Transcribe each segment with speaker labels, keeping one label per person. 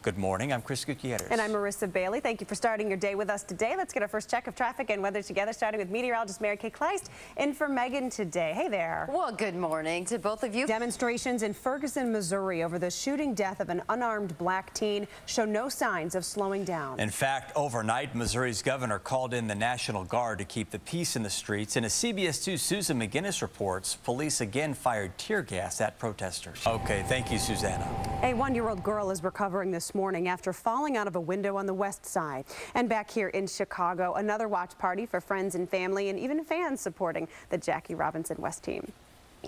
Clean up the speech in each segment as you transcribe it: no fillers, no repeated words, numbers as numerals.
Speaker 1: Good morning. I'm Chris Gutierrez.
Speaker 2: And I'm Marissa Bailey. Thank you for starting your day with us today. Let's get our first check of traffic and weather together, starting with meteorologist Mary Kay Kleist in for Megan today. Hey there.
Speaker 3: Well, good morning to both of you.
Speaker 2: Demonstrations in Ferguson, Missouri over the shooting death of an unarmed black teen show no signs of slowing down.
Speaker 1: In fact, overnight, Missouri's governor called in the National Guard to keep the peace in the streets. And as CBS 2's Susan McGinnis reports, police again fired tear gas at protesters. Okay, thank you, Susanna.
Speaker 2: A 1-year-old girl is recovering this morning after falling out of a window on the west side. And back here in Chicago, another watch party for friends and family and even fans supporting the Jackie Robinson West team.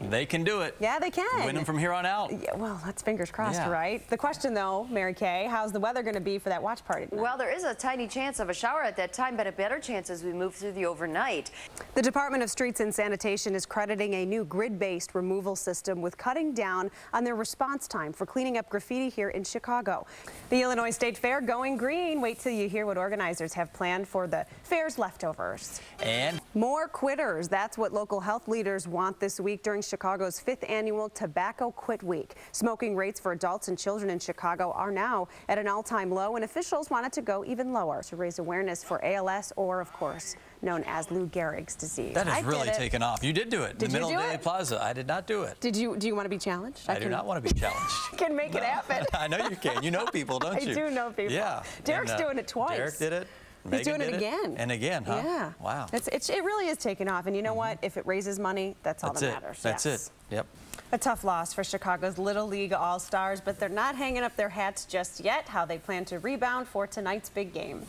Speaker 1: They can do it.
Speaker 2: Yeah, they can.
Speaker 1: Win them from here on out.
Speaker 2: Yeah, well, that's fingers crossed,
Speaker 1: Yeah.
Speaker 2: right? The question, though, Mary Kay, how's the weather going to be for that watch party tonight?
Speaker 3: Well, there is a tiny chance of a shower at that time, but a better chance as we move through the overnight.
Speaker 2: The Department of Streets and Sanitation is crediting a new grid-based removal system with cutting down on their response time for cleaning up graffiti here in Chicago. The Illinois State Fair going green. Wait till you hear what organizers have planned for the fair's leftovers.
Speaker 1: And
Speaker 2: more quitters. That's what local health leaders want this week during Chicago's 5th annual Tobacco Quit Week. Smoking rates for adults and children in Chicago are now at an all-time low, and officials want it to go even lower to raise awareness for ALS, or, of course, known as Lou Gehrig's disease.
Speaker 1: that has really taken off. You did do it in the middle of Daily
Speaker 2: it?
Speaker 1: Plaza. I did not do it.
Speaker 2: Do you want to be challenged?
Speaker 1: I do not want to be challenged.
Speaker 2: I can make it happen.
Speaker 1: I know you can. You know people, don't you?
Speaker 2: I do know people.
Speaker 1: Yeah.
Speaker 2: Derek's doing it twice.
Speaker 1: Derek did it.
Speaker 2: He's
Speaker 1: Megan
Speaker 2: doing it
Speaker 1: did
Speaker 2: again.
Speaker 1: And again, huh?
Speaker 2: Yeah.
Speaker 1: Wow.
Speaker 2: It really is taking off. And you know what? If it raises money, that's all that matters.
Speaker 1: That's
Speaker 2: Yes.
Speaker 1: it. Yep.
Speaker 2: A tough loss for Chicago's Little League All-Stars, but they're not hanging up their hats just yet. How they plan to rebound for tonight's big game.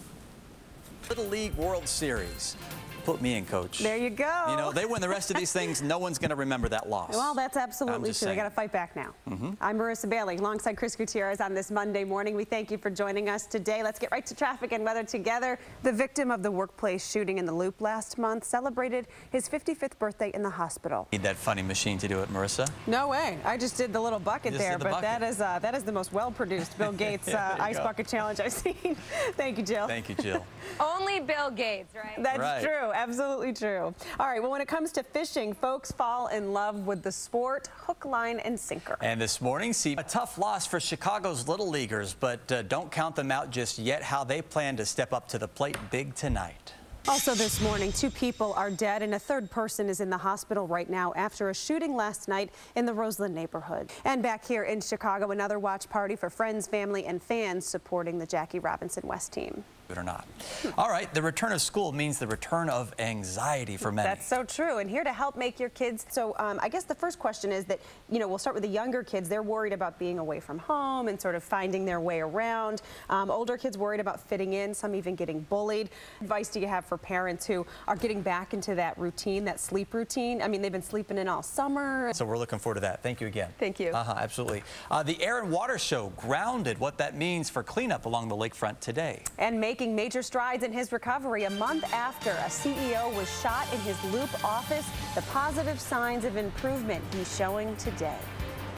Speaker 1: Little League World Series. Put me in, Coach.
Speaker 2: There you go.
Speaker 1: You know, they win the rest of these things, no one's going to remember that loss.
Speaker 2: Well, that's absolutely true. They got to fight back now. I'm Marissa Bailey, alongside Chris Gutierrez on this Monday morning. We thank you for joining us today. Let's get right to traffic and weather together. The victim of the workplace shooting in the Loop last month celebrated his 55th birthday in the hospital.
Speaker 1: Need that funny machine to do it, Marissa?
Speaker 2: No way. I just did the little bucket there, but
Speaker 1: bucket.
Speaker 2: that is the most well-produced Bill Gates ice bucket challenge I've seen. Thank you, Jill.
Speaker 1: Thank you, Jill.
Speaker 4: Only Bill Gates, right?
Speaker 2: That's true. Absolutely true. All right. Well, when it comes to fishing, folks fall in love with the sport, hook, line, and sinker.
Speaker 1: And this morning, see a tough loss for Chicago's Little Leaguers, but don't count them out just yet. How they plan to step up to the plate big tonight.
Speaker 2: Also this morning, 2 people are dead and a 3rd person is in the hospital right now after a shooting last night in the Roseland neighborhood. And back here in Chicago, another watch party for friends, family, and fans supporting the Jackie Robinson West team.
Speaker 1: Or not. All right, the return of school means the return of anxiety for many.
Speaker 2: That's so true. And here to help make your kids, so I guess the first question is that, you know, we'll start with the younger kids. They're worried about being away from home and sort of finding their way around. Older kids worried about fitting in, some even getting bullied. Advice do you have for parents who are getting back into that routine, that sleep routine? I mean, they've been sleeping in all summer.
Speaker 1: So we're looking forward to that. Thank you again.
Speaker 2: Thank you.
Speaker 1: Absolutely. The Air and Water Show grounded what that means for cleanup along the lakefront today.
Speaker 2: And making major strides in his recovery a month after a CEO was shot in his Loop office. The positive signs of improvement he's showing today.